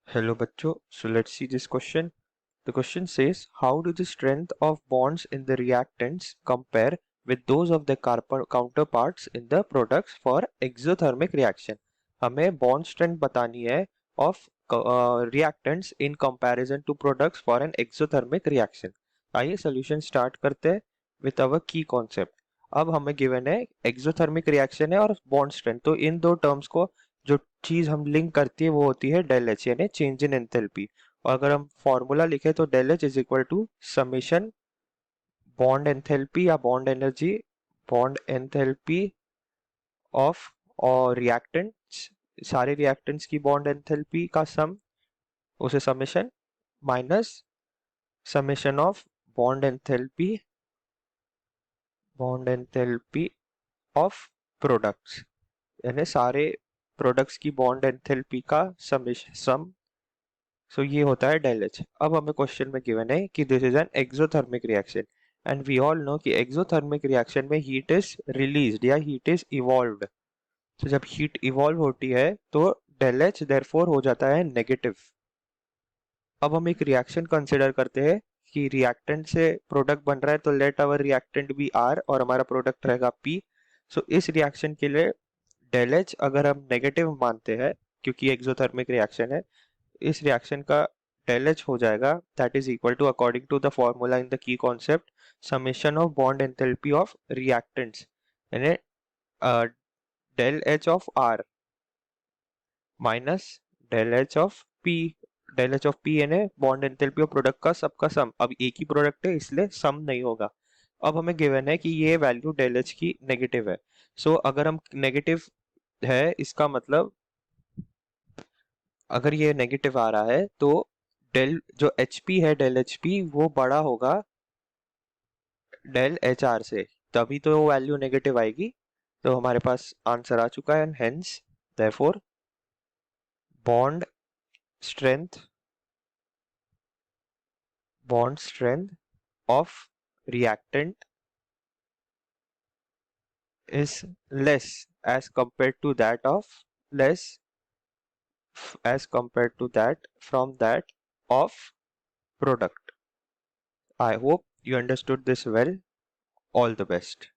Hello bachcho, so let's see this question. The question says, how do the strength of bonds in the reactants compare with those of the counterparts in the products for exothermic reaction? हमें bond strength बतानी है of reactants in comparison to products for an exothermic reaction. आइए solution start करते हैं with our key concept. अब हमें given है exothermic reaction है और bond strength, तो इन दो terms को जो चीज हम लिंक करती है वो होती है डेल एच यानी चेंज इन एंथैल्पी। और अगर हम फॉर्मूला लिखे तो del H is equal to summation bond enthalpy या बॉन्ड एंथैल्पी ऑफ और रिएक्टेंट्स, सारे रिएक्टेंट्स की बॉन्ड एंथैल्पी का सम, उसे summation minus summation of bond enthalpy bond enthalpy of products, यानी सारे प्रोडक्ट्स की बॉन्ड एंथैल्पी का सम। सो ये होता है डेल एच। अब हमें क्वेश्चन में गिवन है कि this is an exothermic reaction and we all know कि एक्सोथर्मिक रिएक्शन में हीट इज रिलीज्ड या हीट इज इवॉल्व्ड। तो जब हीट इवॉल्व होती है तो डेल एच देयरफॉर हो जाता है नेगेटिव। अब हम एक रिएक्शन कंसिडर करते हैं कि रिएक्टेंट से प्रोडक्ट बन रहा है, तो let our reactant be R और हमारा प्रोडक्ट रहेगा पी। सो इस रिएक्शन के लिए डेल एच अगर हम नेगेटिव मानते हैं क्योंकि एक्सोथर्मिक रिएक्शन है, इस रिएक्शन का डेल एच हो जाएगा that is equal to according to the formula in the key concept summation of bond enthalpy of reactants, यानी del H of R minus del H of P. Del H of P यानी bond enthalpy of product का सबका सम। अब एक ही product है इसलिए सम नहीं होगा। अब हमें गिवन है कि ये वैल्यू डेल एच की नेगेटिव है। सो अगर हम नेगेटिव है इसका मतलब अगर ये नेगेटिव आ रहा है तो डेल जो एच पी है डेल एच पी वो बड़ा होगा डेल एच आर से, तभी तो वो वैल्यू नेगेटिव आएगी। तो हमारे पास आंसर आ चुका है, hence therefore bond strength bond strength of reactant is less as compared to that of less as compared to that from that of product. I hope you understood this well. All the best.